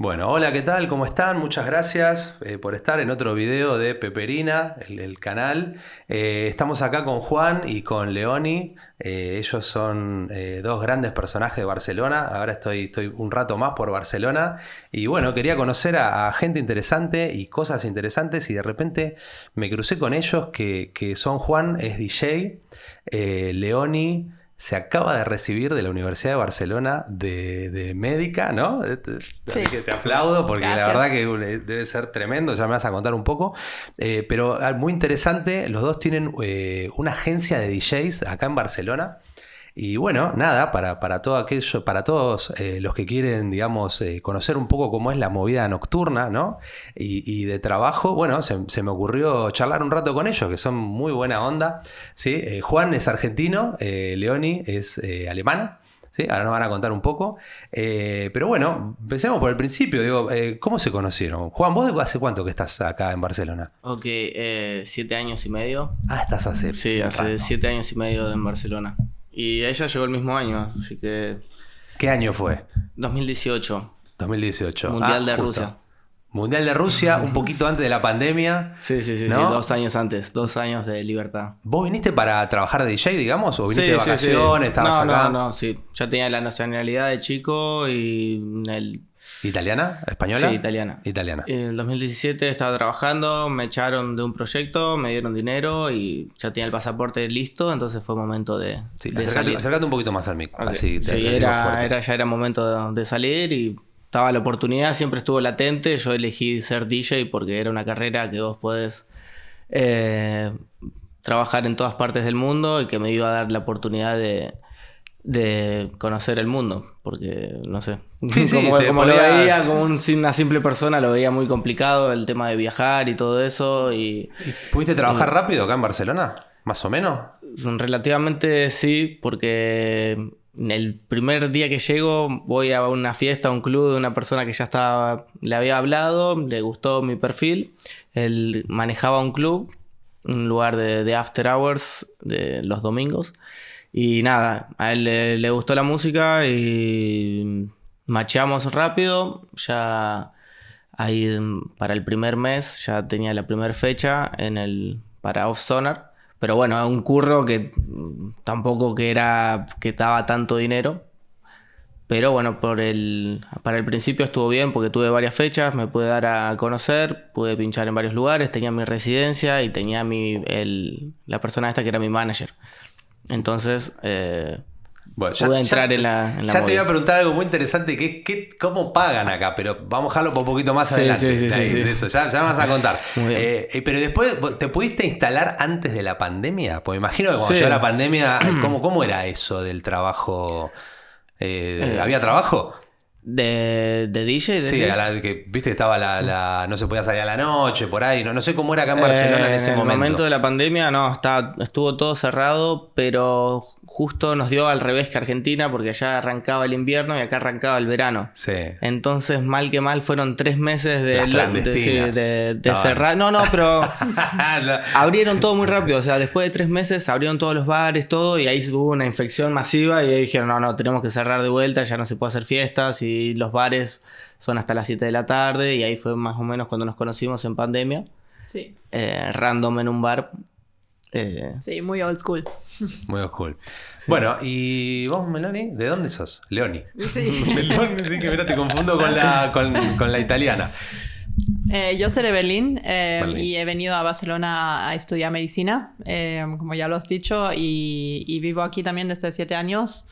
Bueno, hola, ¿qué tal? ¿Cómo están? Muchas gracias por estar en otro video de Peperina, el canal. Estamos acá con Juan y con Leoni. Ellos son dos grandes personajes de Barcelona. Ahora estoy un rato más por Barcelona. Y bueno, quería conocer a gente interesante y cosas interesantes. Y de repente me crucé con ellos que son Juan, es DJ, Leoni se acaba de recibir de la Universidad de Barcelona de médica, ¿no? Sí. Así que te aplaudo porque Gracias. la verdad que debe ser tremendo, ya me vas a contar un poco. Pero muy interesante, los dos tienen una agencia de DJs acá en Barcelona. Y bueno, nada, para todo aquello, para todos los que quieren, digamos, conocer un poco cómo es la movida nocturna, ¿no? Y de trabajo, bueno, se me ocurrió charlar un rato con ellos, que son muy buena onda, ¿sí? Juan es argentino, Leoni es alemana. Sí, ahora nos van a contar un poco. Pero bueno, empecemos por el principio. Digo, ¿cómo se conocieron? Juan, ¿vos hace cuánto que estás acá en Barcelona? Ok, 7 años y medio. Ah, estás hace Sí, un hace rato. 7 años y medio en Barcelona. Y ella llegó el mismo año, así que ¿Qué año fue? 2018, 2018. Mundial de justo. Rusia. Mundial de Rusia, un poquito antes de la pandemia. Sí, ¿No? 2 años antes, 2 años de libertad. ¿Vos viniste para trabajar de DJ, digamos? ¿O viniste Sí, de sí, sí. vacaciones? ¿Estabas acá? No, sí. Ya tenía la nacionalidad de chico y ¿Italiana? ¿Española? Sí, italiana. Italiana. En el 2017 estaba trabajando, me echaron de un proyecto, me dieron dinero y ya tenía el pasaporte listo, entonces fue momento de Sí, de salir. acércate un poquito más al mic. Ok. Así te Sí, decimos fuerte. ya era momento de salir y estaba la oportunidad, siempre estuvo latente. Yo elegí ser DJ porque era una carrera que vos podés trabajar en todas partes del mundo y que me iba a dar la oportunidad de conocer el mundo, porque no sé, Sí, sí, como te lo podías- veía como una simple persona, lo veía muy complicado el tema de viajar y todo eso y ¿Y ¿Pudiste trabajar rápido acá en Barcelona? ¿Más o menos? relativamente sí, porque el primer día que llego voy a una fiesta, a un club de una persona que ya estaba, le había hablado, le gustó mi perfil. Él manejaba un club, un lugar de after hours de los domingos. Y nada, a él le gustó la música y macheamos rápido. Ya ahí para el primer mes ya tenía la primera fecha para Off Sonar. Pero bueno, un curro que tampoco que daba tanto dinero. Pero bueno, para el principio estuvo bien porque tuve varias fechas, me pude dar a conocer, pude pinchar en varios lugares, tenía mi residencia y tenía la persona esta que era mi manager. Entonces Bueno, pude entrar en la ya te movida. iba a preguntar algo muy interesante, ¿cómo pagan acá? Pero vamos a dejarlo un poquito más Sí, adelante. sí, de ahí, sí. de eso, ya me vas a contar. Muy bien. Pero después, ¿te pudiste instalar antes de la pandemia? Pues me imagino que cuando Sí. llegó la pandemia, ¿cómo era eso del trabajo? ¿Había trabajo? De DJ, Sí, decís. que viste que estaba no se podía salir a la noche, por ahí. No sé cómo era acá en Barcelona en ese En el momento. momento de la pandemia no, estuvo todo cerrado, pero justo nos dio al revés que Argentina, porque allá arrancaba el invierno y acá arrancaba el verano. Sí. Entonces, mal que mal, fueron 3 meses Las clandestinas. de Estaban. cerrar. No, pero abrieron todo muy rápido. O sea, después de 3 meses abrieron todos los bares, todo, y ahí hubo una infección masiva y ahí dijeron, no, tenemos que cerrar de vuelta, ya no se puede hacer fiestas y los bares son hasta las 7 de la tarde y ahí fue más o menos cuando nos conocimos en pandemia. Sí, Random en un bar. sí, muy old school. Muy cool. Bueno, ¿y vos, Meloni? ¿De dónde sos? Leoni. Sí. Meloni, sí que mira, te confundo con la italiana. Yo soy de Berlín, Berlín. y he venido a Barcelona a estudiar medicina, como ya lo has dicho, y vivo aquí también desde 7 años.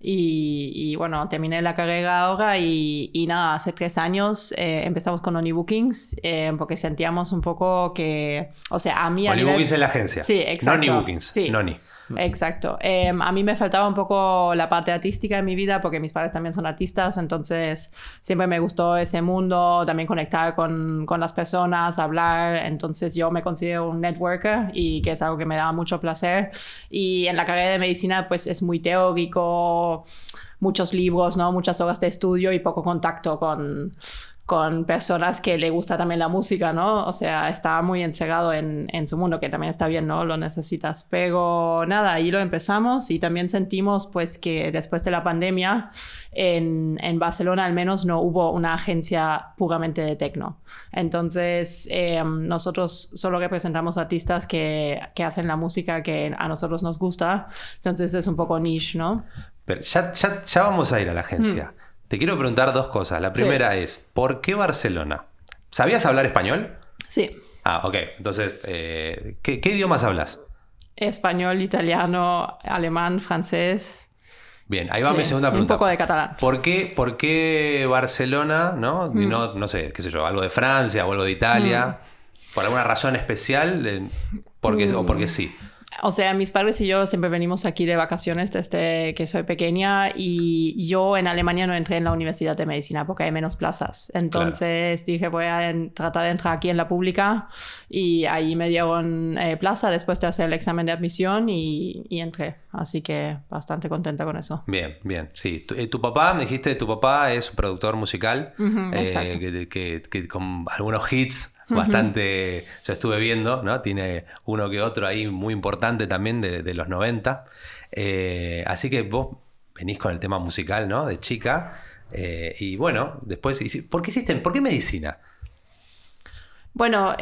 Y bueno, terminé la carrera ahora y nada, hace 3 años empezamos con Only Bookings porque sentíamos un poco que, o sea, a mí a Only nivel... Bookings es la agencia. Sí, exacto. Noni Bookings. Sí. Noni. Exacto. A mí me faltaba un poco la parte artística en mi vida porque mis padres también son artistas, entonces siempre me gustó ese mundo, también conectar con las personas, hablar, entonces yo me considero un networker y que es algo que me da mucho placer. Y en la carrera de medicina pues es muy teórico, muchos libros, ¿no? Muchas horas de estudio y poco contacto con personas que le gusta también la música, ¿no? O sea, está muy encerrado en su mundo, que también está bien, ¿no? Lo necesitas. Pero nada, ahí lo empezamos y también sentimos pues que después de la pandemia en Barcelona al menos no hubo una agencia puramente de techno. Entonces nosotros solo representamos artistas que hacen la música que a nosotros nos gusta. Entonces es un poco niche, ¿no? Pero ya vamos a ir a la agencia. Te quiero preguntar dos cosas. La primera es, ¿por qué Barcelona? ¿Sabías hablar español? Sí. Ah, ok. Entonces, ¿qué idiomas hablas? Español, italiano, alemán, francés. Bien, ahí va mi segunda pregunta. Un poco de catalán. ¿Por qué Barcelona, no? Y no sé, qué sé yo, algo de Francia o algo de Italia? ¿Por alguna razón especial? ¿O porque sí? O sea, mis padres y yo siempre venimos aquí de vacaciones desde que soy pequeña y yo en Alemania no entré en la Universidad de Medicina porque hay menos plazas. Entonces dije, voy a tratar de entrar aquí en la pública y ahí me dieron plaza después de hacer el examen de admisión y entré. Así que bastante contenta con eso. Bien, bien. Sí. Tu papá, me dijiste, tu papá es un productor musical exacto. que con algunos hits bastante, yo estuve viendo, ¿no? Tiene uno que otro ahí muy importante también de los 90. Así que vos venís con el tema musical, ¿no? De chica. Y bueno, después, ¿por qué medicina? Bueno,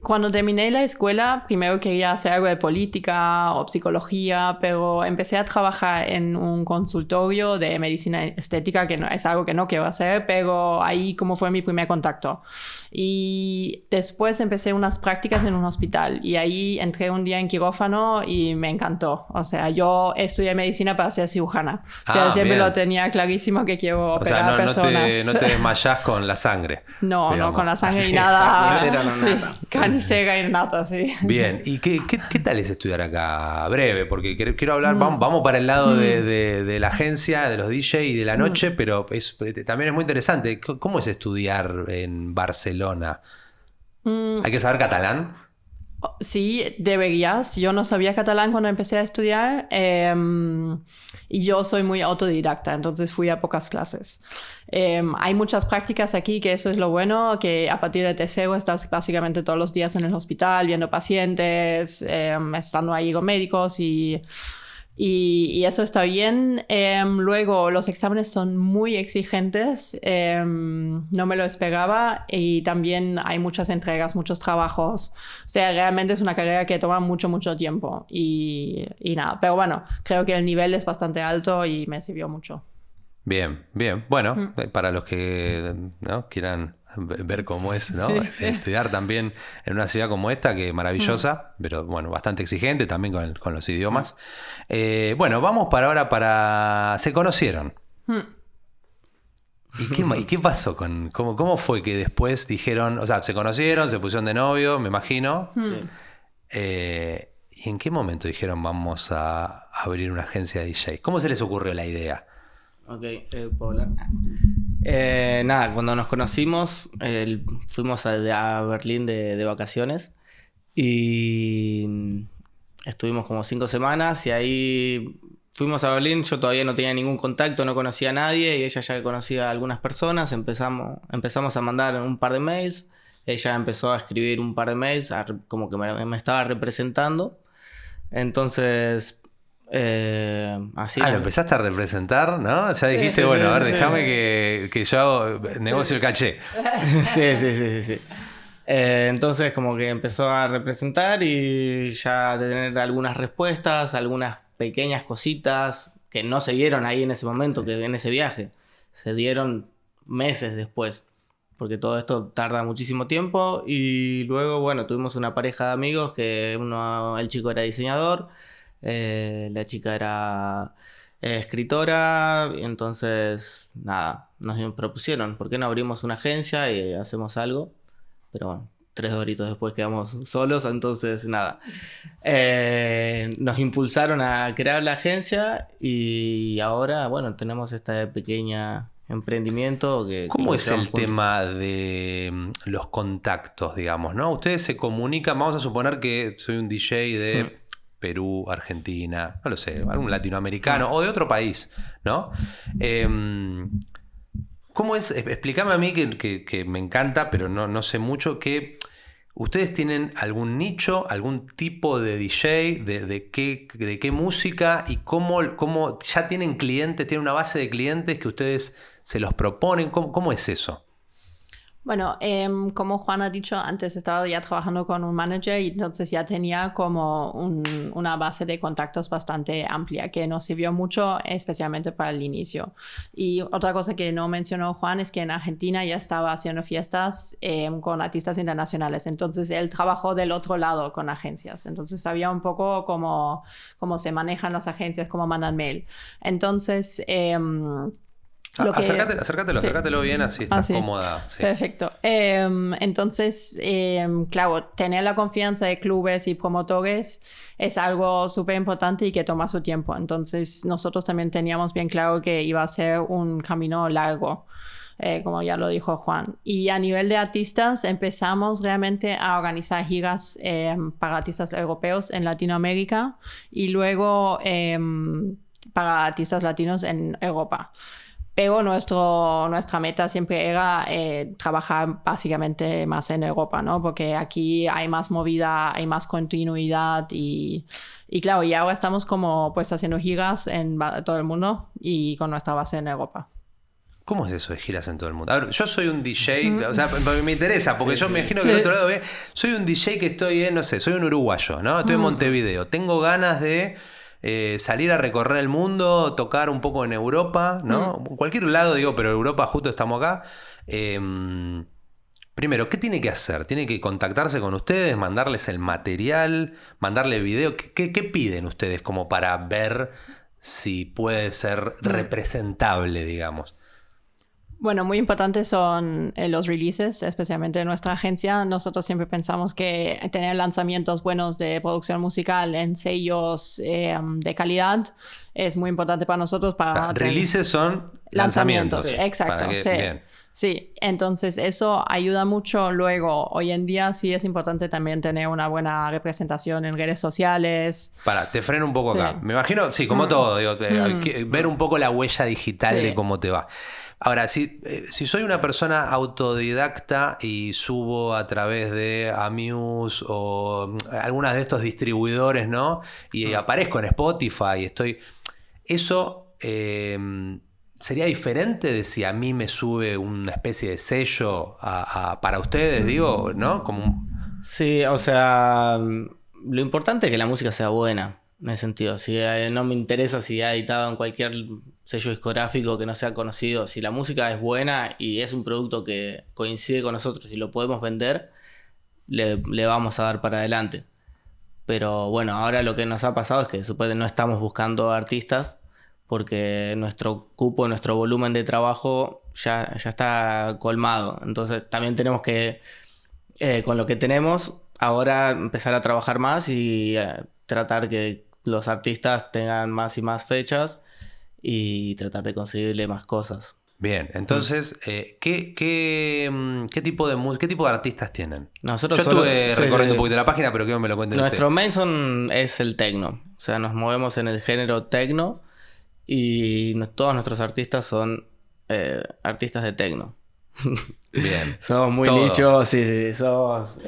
cuando terminé la escuela, primero quería hacer algo de política o psicología, pero empecé a trabajar en un consultorio de medicina estética, que no, es algo que no quiero hacer, pero ahí como fue mi primer contacto. Y después empecé unas prácticas en un hospital y ahí entré un día en quirófano y me encantó. O sea, yo estudié medicina para ser cirujana. O sea, siempre lo tenía clarísimo que quiero operar a personas. No te desmayás con la sangre. No, digamos. no con la sangre Así. y nada. Carnicera no nata. Carnicera y nata, sí. Bien, ¿y qué tal es estudiar acá? Breve, porque quiero hablar, vamos para el lado de la agencia, de los DJ y de la noche, pero también es muy interesante. ¿Cómo es estudiar en Barcelona? ¿Hay que saber catalán? Sí, deberías. Yo no sabía catalán cuando empecé a estudiar y yo soy muy autodidacta, entonces fui a pocas clases. Hay muchas prácticas aquí, que eso es lo bueno, que a partir de tercero estás básicamente todos los días en el hospital viendo pacientes, estando ahí con médicos y eso está bien. Luego, los exámenes son muy exigentes. No me lo esperaba. Y también hay muchas entregas, muchos trabajos. O sea, realmente es una carrera que toma mucho, mucho tiempo. Y nada. Pero bueno, creo que el nivel es bastante alto y me sirvió mucho. Bien, bien. Bueno, para los que ¿no? quieran ver cómo es, ¿no? Sí. Estudiar también en una ciudad como esta, que maravillosa, pero bueno, bastante exigente también con los idiomas. Bueno, vamos ahora para... ¿Se conocieron? ¿Y qué pasó? ¿Cómo fue que después dijeron, o sea, se conocieron, se pusieron de novio, me imagino? Sí. ¿Y en qué momento dijeron vamos a abrir una agencia de DJ? ¿Cómo se les ocurrió la idea? Ok, ¿puedo hablar? Nada, cuando nos conocimos, fuimos a Berlín de vacaciones y estuvimos como 5 semanas y ahí fuimos a Berlín. Yo todavía no tenía ningún contacto, no conocía a nadie y ella ya conocía a algunas personas. Empezamos a mandar un par de mails. Ella empezó a escribir un par de mails, como que me estaba representando. Entonces... así lo empezaste a representar, ¿no? Ya dijiste, sí, bueno, sí, a ver, sí. déjame que yo hago negocio el caché. Sí. Entonces como que empezó a representar y ya de tener algunas respuestas, algunas pequeñas cositas que no se dieron ahí en ese momento, que en ese viaje. Se dieron meses después, porque todo esto tarda muchísimo tiempo. Y luego, bueno, tuvimos una pareja de amigos que el chico era diseñador, la chica era escritora, y entonces nada, nos propusieron, ¿por qué no abrimos una agencia y hacemos algo? Pero bueno, 3 doritos después quedamos solos, entonces nada. Nos impulsaron a crear la agencia y ahora, bueno, tenemos esta pequeña emprendimiento que... ¿Cómo es el juntos. tema de los contactos, digamos, ¿no? Ustedes se comunican, vamos a suponer que soy un DJ de... Perú, Argentina, no lo sé, algún latinoamericano o de otro país, ¿no? ¿Cómo es? Explícame a mí que me encanta, pero no sé mucho, que ustedes tienen algún nicho, algún tipo de DJ, de qué música y cómo ya tienen clientes, tienen una base de clientes que ustedes se los proponen. ¿Cómo es eso? Bueno, como Juan ha dicho, antes estaba ya trabajando con un manager y entonces ya tenía como una base de contactos bastante amplia que nos sirvió mucho, especialmente para el inicio. Y otra cosa que no mencionó Juan es que en Argentina ya estaba haciendo fiestas con artistas internacionales. Entonces él trabajó del otro lado con agencias. Entonces sabía un poco cómo se manejan las agencias, cómo mandan mail. Entonces... Acércatelo bien, así estás cómoda. Sí. Perfecto. Entonces, claro, tener la confianza de clubes y promotores es algo súper importante y que toma su tiempo. Entonces, nosotros también teníamos bien claro que iba a ser un camino largo, como ya lo dijo Juan. Y a nivel de artistas, empezamos realmente a organizar giras para artistas europeos en Latinoamérica y luego para artistas latinos en Europa. Pero nuestra meta siempre era trabajar básicamente más en Europa, ¿no? Porque aquí hay más movida, hay más continuidad y claro, y ahora estamos como pues haciendo giras en todo el mundo y con nuestra base en Europa. ¿Cómo es eso de giras en todo el mundo? A ver, yo soy un DJ, o sea, me interesa, porque yo me imagino que del otro lado, soy un DJ que estoy no sé, soy un uruguayo, ¿no? Estoy en Montevideo, tengo ganas de... salir a recorrer el mundo, tocar un poco en Europa, ¿no? Cualquier lado, digo, pero Europa justo estamos acá. Primero, ¿qué tiene que hacer? ¿Tiene que contactarse con ustedes, mandarles el material, mandarle video? ¿Qué piden ustedes como para ver si puede ser representable, digamos? Bueno, muy importantes son los releases, especialmente en nuestra agencia. Nosotros siempre pensamos que tener lanzamientos buenos de producción musical en sellos de calidad es muy importante para nosotros. Releases son lanzamientos. Exacto. Sí, entonces eso ayuda mucho. Luego, hoy en día sí es importante también tener una buena representación en redes sociales. Te freno un poco acá. Me imagino, sí, como todo, digo, ver un poco la huella digital de cómo te va. Ahora, si soy una persona autodidacta y subo a través de Amuse o algunas de estos distribuidores, ¿no? Y aparezco en Spotify, eso sería diferente de si a mí me sube una especie de sello para ustedes, digo, ¿no? Sí, o sea, lo importante es que la música sea buena, en ese sentido. Si no me interesa si ha editado en cualquier sello discográfico que no sea conocido, si la música es buena y es un producto que coincide con nosotros y lo podemos vender, le vamos a dar para adelante. Pero bueno, ahora lo que nos ha pasado es que no estamos buscando artistas porque nuestro cupo, nuestro volumen de trabajo ya está colmado. Entonces también tenemos que, con lo que tenemos, ahora empezar a trabajar más y tratar que los artistas tengan más y más fechas y tratar de conseguirle más cosas. Bien, entonces, ¿qué tipo de artistas tienen? Yo estuve recorriendo un poquito la página, pero quiero que me lo cuenten ustedes. Nuestro main es el techno. O sea, nos movemos en el género techno y todos nuestros artistas son artistas de techno. Bien. Somos muy nichos, sí, somos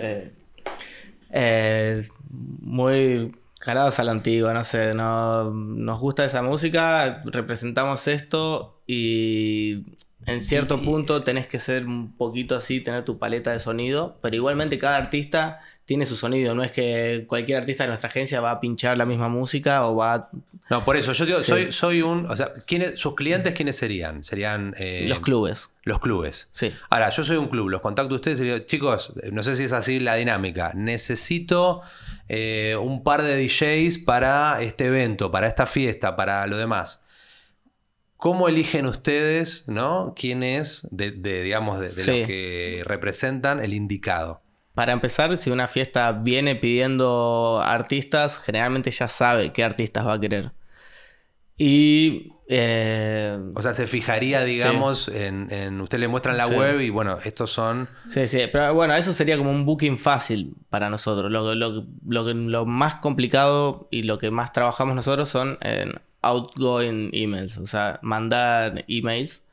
muy... calados a la antigua, no sé, nos gusta esa música, representamos esto y en cierto punto tenés que ser un poquito así, tener tu paleta de sonido, pero igualmente cada artista tiene su sonido, no es que cualquier artista de nuestra agencia va a pinchar la misma música o va a... No, por eso, yo digo, soy un... O sea, ¿sus clientes quiénes serían? Serían... los clubes. Los clubes. Sí. Ahora, yo soy un club, los contacto a ustedes y digo, chicos, no sé si es así la dinámica, necesito un par de DJs para este evento, para esta fiesta, para lo demás. ¿Cómo eligen ustedes, ¿no? ¿Quién es, digamos, de los que representan el indicado? Para empezar, si una fiesta viene pidiendo artistas, generalmente ya sabe qué artistas va a querer. Y... o sea, se fijaría, digamos, en usted le muestran la web y bueno, estos son... Sí, pero bueno, eso sería como un booking fácil para nosotros. Lo más complicado y lo que más trabajamos nosotros son en outgoing emails, o sea, mandar emails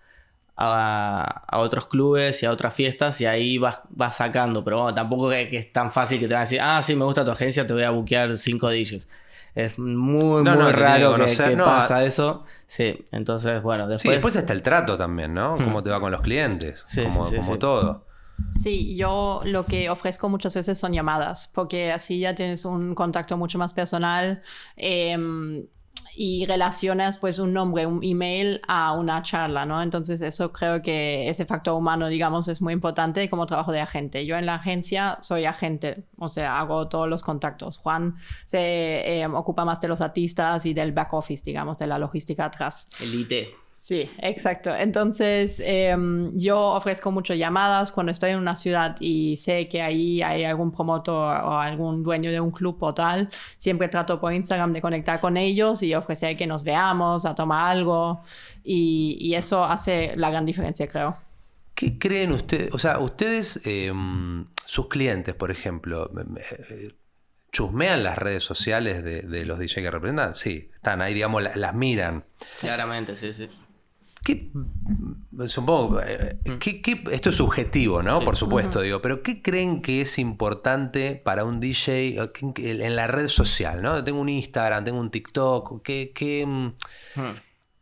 a otros clubes y a otras fiestas y ahí vas sacando. Pero bueno, tampoco que es tan fácil que te van a decir, sí, me gusta tu agencia, te voy a buquear 5 DJs. Es muy raro que pasa eso. Sí, entonces, bueno, después... Sí, después está el trato también, ¿no? Cómo te va con los clientes, como todo. Sí, yo lo que ofrezco muchas veces son llamadas, porque así ya tienes un contacto mucho más personal y relacionas pues un nombre, un email a una charla, ¿no? Entonces eso creo que ese factor humano, digamos, es muy importante como trabajo de agente. Yo en la agencia soy agente, o sea, hago todos los contactos. Juan se ocupa más de los artistas y del back office, digamos, de la logística atrás. El IT. Sí, exacto. Entonces, yo ofrezco mucho llamadas cuando estoy en una ciudad y sé que ahí hay algún promotor o algún dueño de un club o tal. Siempre trato por Instagram de conectar con ellos y ofrecer que nos veamos, a tomar algo. Y eso hace la gran diferencia, creo. ¿Qué creen ustedes? O sea, ustedes, sus clientes, por ejemplo, ¿chusmean las redes sociales de los DJ que representan? Sí, están ahí, digamos, las miran. Claramente, sí. Supongo, esto es subjetivo, ¿no? Sí. Por supuesto, digo, pero ¿qué creen que es importante para un DJ en la red social, ¿no? Tengo un Instagram, tengo un TikTok,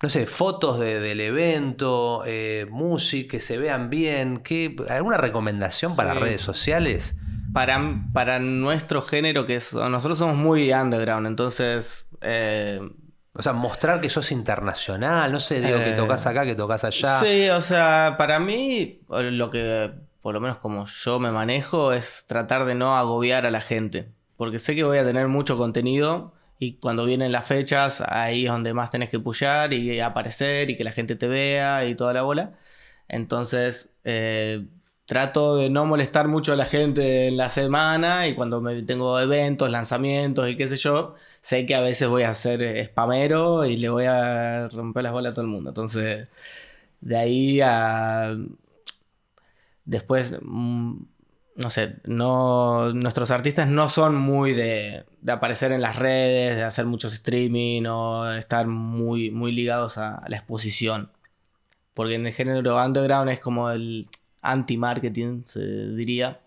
no sé, fotos del evento, música, que se vean bien, ¿alguna recomendación para redes sociales? Para nuestro género, nosotros somos muy underground, entonces... O sea, mostrar que sos internacional, no sé, digo, que tocas acá, que tocas allá. Sí, o sea, para mí, lo que, por lo menos como yo me manejo, es tratar de no agobiar a la gente. Porque sé que voy a tener mucho contenido y cuando vienen las fechas, ahí es donde más tenés que pushear y aparecer y que la gente te vea y toda la bola. Entonces, trato de no molestar mucho a la gente en la semana y cuando tengo eventos, lanzamientos y qué sé yo, sé que a veces voy a ser spamero y le voy a romper las bolas a todo el mundo. Entonces, de ahí a... Después, no sé, nuestros artistas no son muy de aparecer en las redes, de hacer muchos streaming o estar muy, muy ligados a la exposición. Porque en el género underground es como el anti-marketing, se diría.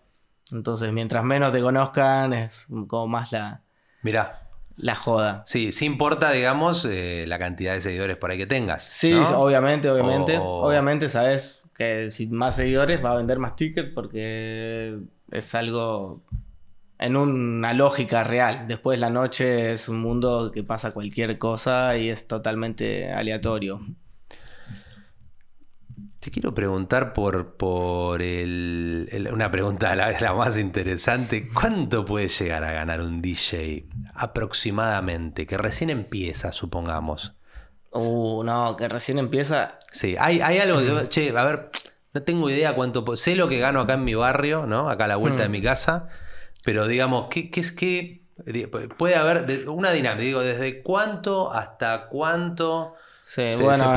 Entonces, mientras menos te conozcan, es como más Mirá. La joda. Sí, sí importa, digamos, la cantidad de seguidores por ahí que tengas. Sí, ¿no? obviamente. Obviamente sabes que si más seguidores va a vender más tickets porque es algo en una lógica real. Después la noche es un mundo que pasa cualquier cosa y es totalmente aleatorio. Te quiero preguntar por una pregunta la más interesante. ¿Cuánto puede llegar a ganar un DJ aproximadamente? Que recién empieza, supongamos. No, que recién empieza. Sí, hay algo. Che, a ver, no tengo idea cuánto. Sé lo que gano acá en mi barrio, ¿no? Acá a la vuelta de mi casa. Pero digamos, ¿qué puede haber una dinámica? Digo, ¿desde cuánto hasta cuánto? Sí, bueno,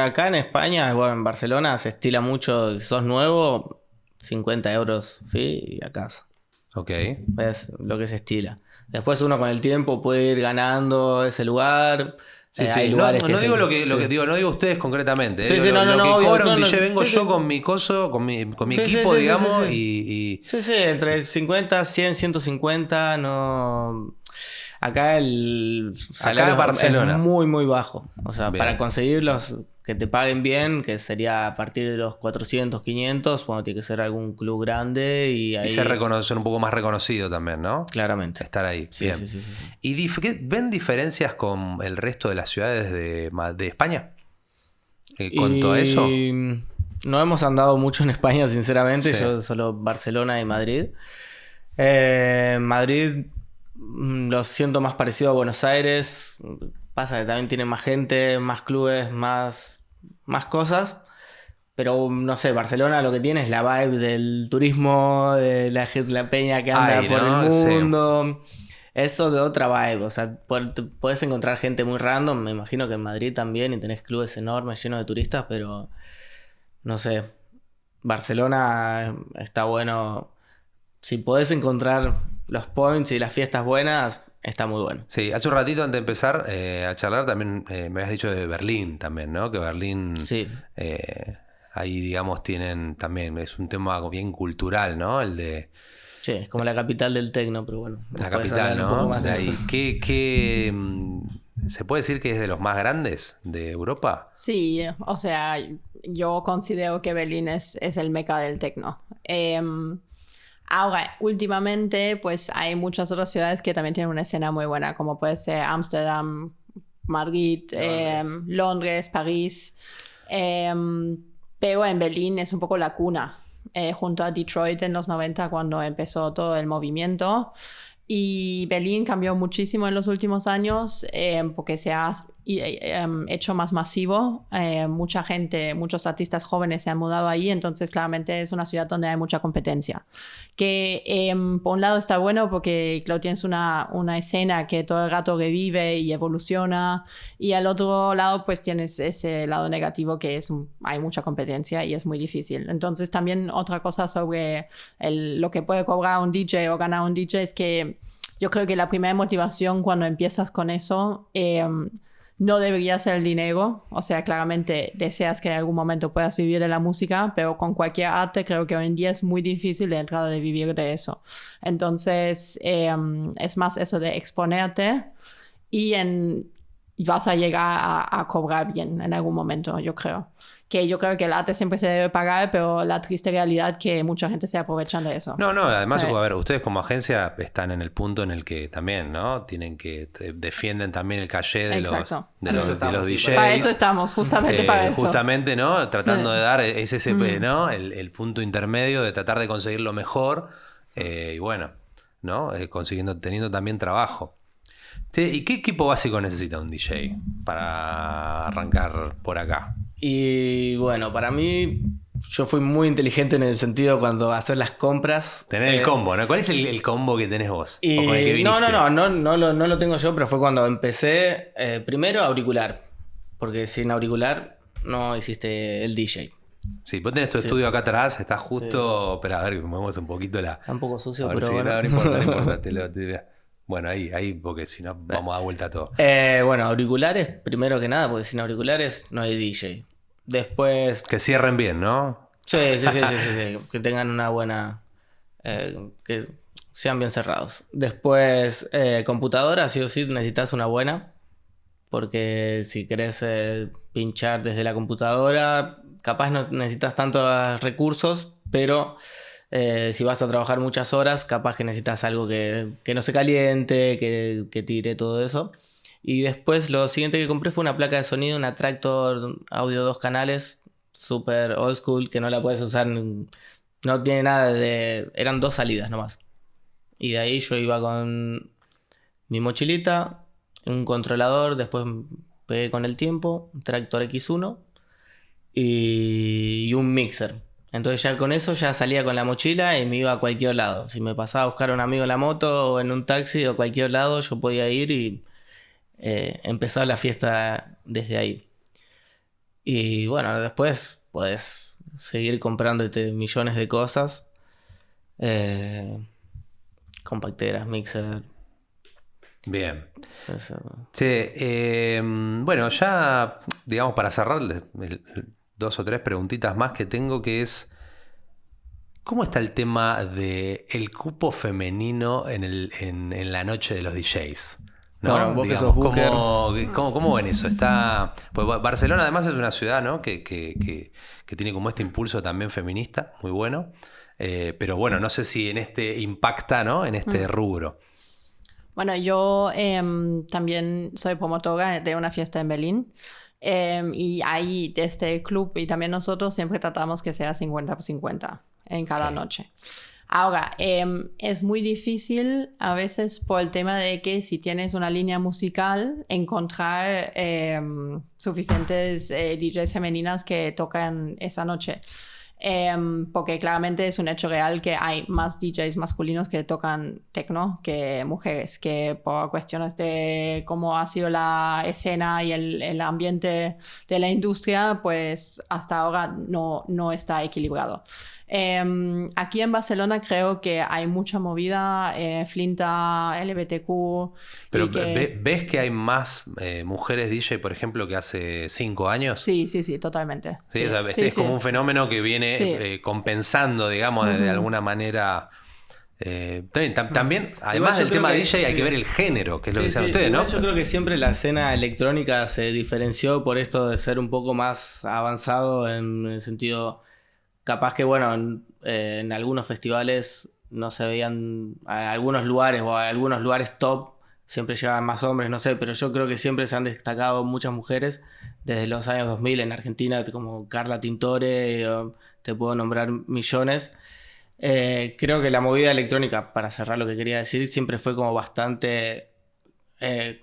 acá en España, bueno, en Barcelona se estila mucho, si sos nuevo, 50 euros fee y a casa. Ok. Es lo que se estila. Después uno con el tiempo puede ir ganando ese lugar. Sí, hay lugares no que digo lo que digo, no digo ustedes concretamente. Sí, digo, lo que cobra un DJ, vengo sí, yo con mi coso, con mi equipo, digamos, y... Sí, entre 50, 100, 150, no... Acá el salario es muy, muy bajo. O sea, bien, para conseguir los que te paguen bien, que sería a partir de los 400, 500, bueno, tiene que ser algún club grande y ahí... Y ser un poco más reconocido también, ¿no? Claramente. Estar ahí. Sí, bien. Sí. ¿Y ven diferencias con el resto de las ciudades de España? ¿Cuanto a eso? No hemos andado mucho en España, sinceramente. Sí. Yo solo Barcelona y Madrid. Madrid... Lo siento más parecido a Buenos Aires. Pasa que también tiene más gente, más clubes, más cosas. Pero no sé, Barcelona lo que tiene es la vibe del turismo, de la peña que anda por el mundo. Sí. Eso de otra vibe. O sea, podés encontrar gente muy random. Me imagino que en Madrid también y tenés clubes enormes llenos de turistas, pero no sé. Barcelona está bueno. Si podés encontrar los points y las fiestas buenas, está muy bueno. Sí, hace un ratito antes de empezar a charlar también me habías dicho de Berlín también, ¿no? Que Berlín sí. ahí, digamos, tienen también, es un tema bien cultural, ¿no? El de Sí, es como la capital del tecno, pero bueno. la podés capital, hablar un poco ¿no? más De de ahí. esto. ¿Se puede decir que es de los más grandes de Europa? Sí, o sea, yo considero que Berlín es el meca del techno. Ahora, últimamente, pues hay muchas otras ciudades que también tienen una escena muy buena, como puede ser Ámsterdam, Madrid, Londres, París. Pero en Berlín es un poco la cuna, junto a Detroit en los 90 cuando empezó todo el movimiento. Y Berlín cambió muchísimo en los últimos años porque se ha hecho más masivo. Mucha gente, muchos artistas jóvenes se han mudado ahí, entonces claramente es una ciudad donde hay mucha competencia. Que por un lado está bueno porque, claro, tienes una escena que todo el rato revive y evoluciona, y al otro lado pues tienes ese lado negativo que hay mucha competencia y es muy difícil. Entonces también otra cosa sobre lo que puede cobrar un DJ o ganar un DJ es que yo creo que la primera motivación cuando empiezas con eso no debería ser el dinero. O sea, claramente deseas que en algún momento puedas vivir de la música, pero con cualquier arte creo que hoy en día es muy difícil de entrada de vivir de eso. Entonces, es más eso de exponerte y vas a llegar a cobrar bien en algún momento, yo creo. Que yo creo que el arte siempre se debe pagar, pero la triste realidad que mucha gente se aprovecha de eso. No, además, Sí. a ver, ustedes como agencia están en el punto en el que también, ¿no? Defienden también el caché de Exacto. de los DJs. Para eso estamos, justamente para eso. Justamente, ¿no? Tratando Sí. de dar ese ¿no? El punto intermedio de tratar de conseguir lo mejor y bueno, ¿no? Teniendo también trabajo. ¿Y qué equipo básico necesita un DJ para arrancar por acá? Y bueno, para mí, yo fui muy inteligente en el sentido cuando hacer las compras. Tener el combo, ¿no? ¿Cuál es el combo que tenés vos? Y ¿O con el que viniste? no lo tengo yo, pero fue cuando empecé, primero auricular, porque sin auricular no existe el DJ. Sí, vos tenés tu estudio acá atrás, estás justo... Pero a ver, que movemos un poquito la... Está un poco sucio, A ver pero si- bueno. no importa. Bueno, ahí, porque si no vamos a dar vuelta a todo. Bueno, auriculares, primero que nada, porque sin auriculares no hay DJ. Después, Que cierren bien, ¿no? sí. Que tengan una buena... que sean bien cerrados. Después, computadora, sí o sí necesitas una buena. Porque si querés pinchar desde la computadora, capaz no necesitas tantos recursos, pero si vas a trabajar muchas horas, capaz que necesitas algo que no se caliente, que tire todo eso. Y después lo siguiente que compré fue una placa de sonido, una Tractor audio 2 canales, super old school, que no la puedes usar, no tiene nada de... Eran 2 salidas nomás. Y de ahí yo iba con mi mochilita, un controlador, después pegué con el tiempo, un Tractor X1 y un mixer. Entonces ya con eso ya salía con la mochila y me iba a cualquier lado. Si me pasaba a buscar a un amigo en la moto o en un taxi o cualquier lado, yo podía ir y empezar la fiesta desde ahí. Y bueno, después podés seguir comprándote millones de cosas. Compacteras, mixer. Bien. Eso. Sí, bueno, ya, digamos, para cerrar, 2 o 3 preguntitas más que tengo, que es, ¿cómo está el tema del cupo femenino en la noche de los DJs? ¿No? Bueno, vos que Digamos, sos booker. ¿cómo ven eso? Pues Barcelona además es una ciudad, ¿no? que tiene como este impulso también feminista, muy bueno. Pero bueno, no sé si en este impacta, ¿no? En este rubro. Bueno, yo también soy promotora de una fiesta en Berlín. Y ahí, desde el club y también nosotros, siempre tratamos que sea 50-50 en cada noche. Ahora, es muy difícil a veces por el tema de que si tienes una línea musical, encontrar suficientes DJs femeninas que tocan esa noche. Porque claramente es un hecho real que hay más DJs masculinos que tocan techno que mujeres, que por cuestiones de cómo ha sido la escena y el ambiente de la industria, pues hasta ahora no está equilibrado. Aquí en Barcelona creo que hay mucha movida, Flinta, LGBTQ. Pero y que... ¿ves que hay más mujeres DJ, por ejemplo, que hace 5 años? Sí, totalmente. Sí, Sí, o sea, sí, es como un fenómeno que viene Sí. compensando, digamos, de alguna manera. También, además yo del creo tema que DJ, hay sí. que ver el género, que es lo que Sí, decían ustedes, igual ¿no? yo creo que siempre la escena electrónica se diferenció por esto de ser un poco más avanzado en el sentido, capaz que bueno, en algunos festivales no se veían, a algunos lugares o a algunos lugares top siempre llegaban más hombres, no sé, pero yo creo que siempre se han destacado muchas mujeres desde los años 2000 en Argentina, como Carla Tintore, te puedo nombrar millones. Creo que la movida electrónica, para cerrar lo que quería decir, siempre fue como bastante...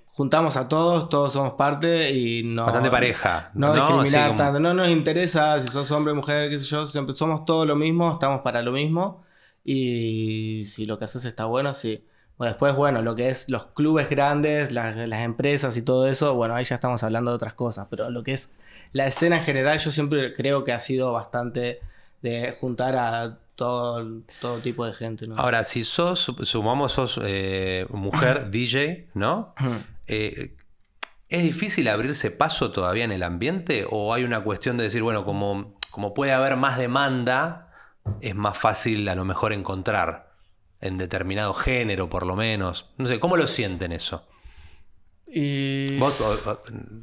juntamos a todos, todos somos parte y Bastante pareja, no ¿no? Así discriminar como... tanto. No nos interesa si sos hombre, mujer, qué sé yo, siempre somos todos lo mismo, estamos para lo mismo y si lo que haces está bueno, sí. Bueno, después, bueno, lo que es los clubes grandes, las empresas y todo eso, bueno, ahí ya estamos hablando de otras cosas, pero lo que es la escena en general, yo siempre creo que ha sido bastante de juntar a todo tipo de gente, ¿no? Ahora, si sos mujer DJ, ¿no? Eh, ¿Es difícil abrirse paso todavía en el ambiente? ¿O hay una cuestión de decir, bueno, como puede haber más demanda, es más fácil a lo mejor encontrar en determinado género, por lo menos? No sé, ¿cómo lo sienten eso? Y ¿Vos,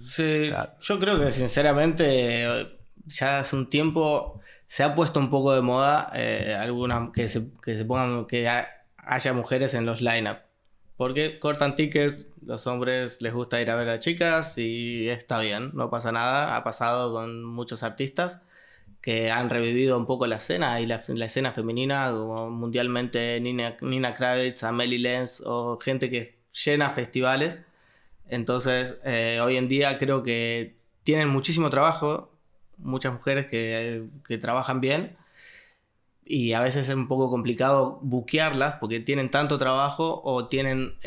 sí, yo creo que sinceramente ya hace un tiempo se ha puesto un poco de moda algunas que se pongan haya mujeres en los line-up. Porque cortan tickets, los hombres les gusta ir a ver a chicas y está bien, no pasa nada. Ha pasado con muchos artistas que han revivido un poco la escena y la escena femenina, como mundialmente Nina Kravitz, Amelie Lenz o gente que llena festivales. Entonces, hoy en día creo que tienen muchísimo trabajo, muchas mujeres que trabajan bien y a veces es un poco complicado buquearlas porque tienen tanto trabajo o tienen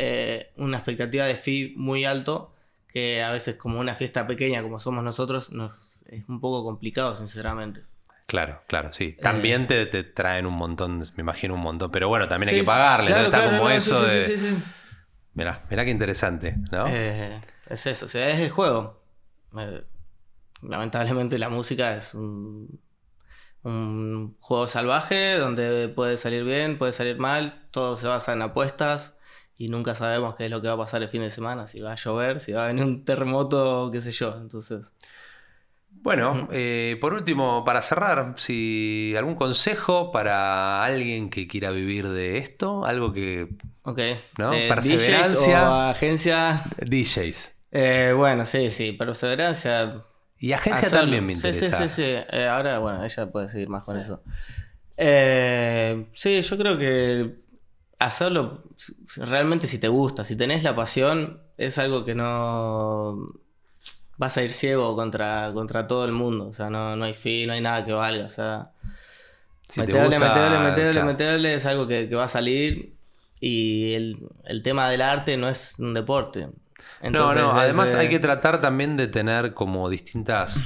una expectativa de fee muy alto que a veces como una fiesta pequeña como somos nosotros es un poco complicado, sinceramente. Claro, sí. También te traen un montón, me imagino un montón, pero bueno, también hay Sí, que pagarle, claro, entonces está claro, como no, eso de... sí. Mirá qué interesante, ¿no? Es eso, o sea, es el juego. Lamentablemente la música es un juego salvaje donde puede salir bien, puede salir mal, todo se basa en apuestas y nunca sabemos qué es lo que va a pasar el fin de semana, si va a llover, si va a venir un terremoto, qué sé yo, entonces... Bueno, por último, para cerrar, si algún consejo para alguien que quiera vivir de esto, algo que, Ok, ¿no? DJs o Perseverancia, agencia... DJs. Bueno, sí, perseverancia... Y agencia Hacerlo. también me interesa. Sí. Ahora, bueno, ella puede seguir más con eso. Sí, yo creo que hacerlo realmente si te gusta, si tenés la pasión, es algo que no vas a ir ciego contra todo el mundo. O sea, no hay fin, no hay nada que valga. O sea, Si te gusta, claro. meterle es algo que va a salir. Y el tema del arte no es un deporte. Entonces, No, además hay que tratar también de tener como distintas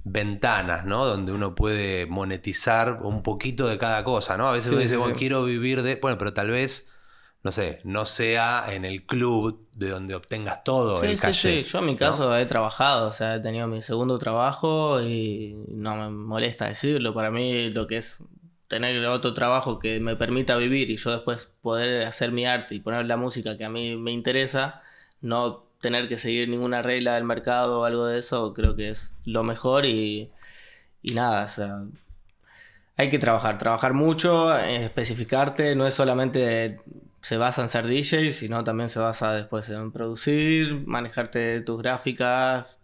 ventanas, ¿no? Donde uno puede monetizar un poquito de cada cosa, ¿no? A veces Sí, uno dice, sí, bueno, sí. quiero vivir de... Bueno, pero tal vez, no sé, no sea en el club de donde obtengas todo el caché. Sí. Yo en mi ¿no? caso he trabajado, o sea, he tenido mi segundo trabajo y no me molesta decirlo. Para mí lo que es tener otro trabajo que me permita vivir y yo después poder hacer mi arte y poner la música que a mí me interesa, no tener que seguir ninguna regla del mercado o algo de eso, creo que es lo mejor y nada, o sea, hay que trabajar mucho, especificarte, no es solamente se basa en ser DJ, sino también se basa después en producir, manejarte tus gráficas,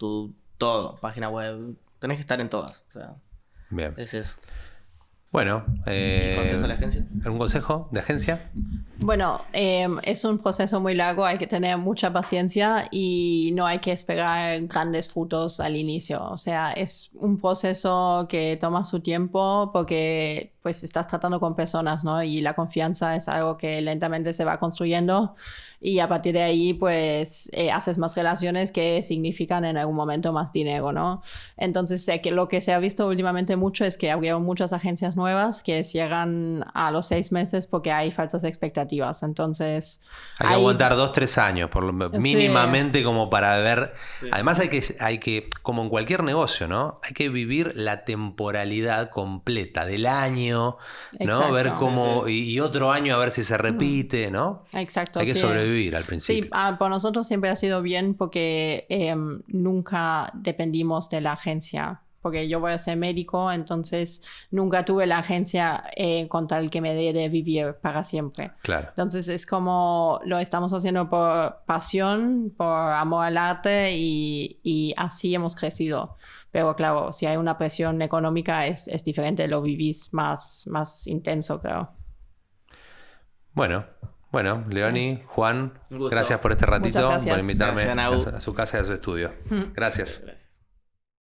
todo, página web, tenés que estar en todas, o sea, Bien. es eso. Bueno, ¿Consejo de la agencia? ¿algún consejo de agencia? Bueno, es un proceso muy largo, hay que tener mucha paciencia y no hay que esperar grandes frutos al inicio. O sea, es un proceso que toma su tiempo porque pues estás tratando con personas, ¿no? Y la confianza es algo que lentamente se va construyendo y a partir de ahí pues haces más relaciones que significan en algún momento más dinero, ¿no? Entonces que lo que se ha visto últimamente mucho es que abrieron muchas agencias nuevas que cierran a los 6 meses porque hay falsas expectativas. Entonces Hay que aguantar 2-3 años, Sí. mínimamente, como para ver. Sí. Además hay que, como en cualquier negocio, ¿no? Hay que vivir la temporalidad completa del año, ¿no? Exacto. Ver cómo, y otro año a ver si se repite, ¿no? Exacto. Hay que sobrevivir al principio. Sí, por nosotros siempre ha sido bien porque nunca dependimos de la agencia. Porque yo voy a ser médico, entonces nunca tuve la agencia con tal que me dé de vivir para siempre. Claro. Entonces es como lo estamos haciendo por pasión, por amor al arte y así hemos crecido. Pero claro, si hay una presión económica es diferente, lo vivís más intenso, creo. Bueno, Leoni, Juan, Un gusto. gracias por este ratito, Muchas gracias. por invitarme Gracias, a su casa y a su estudio. Gracias.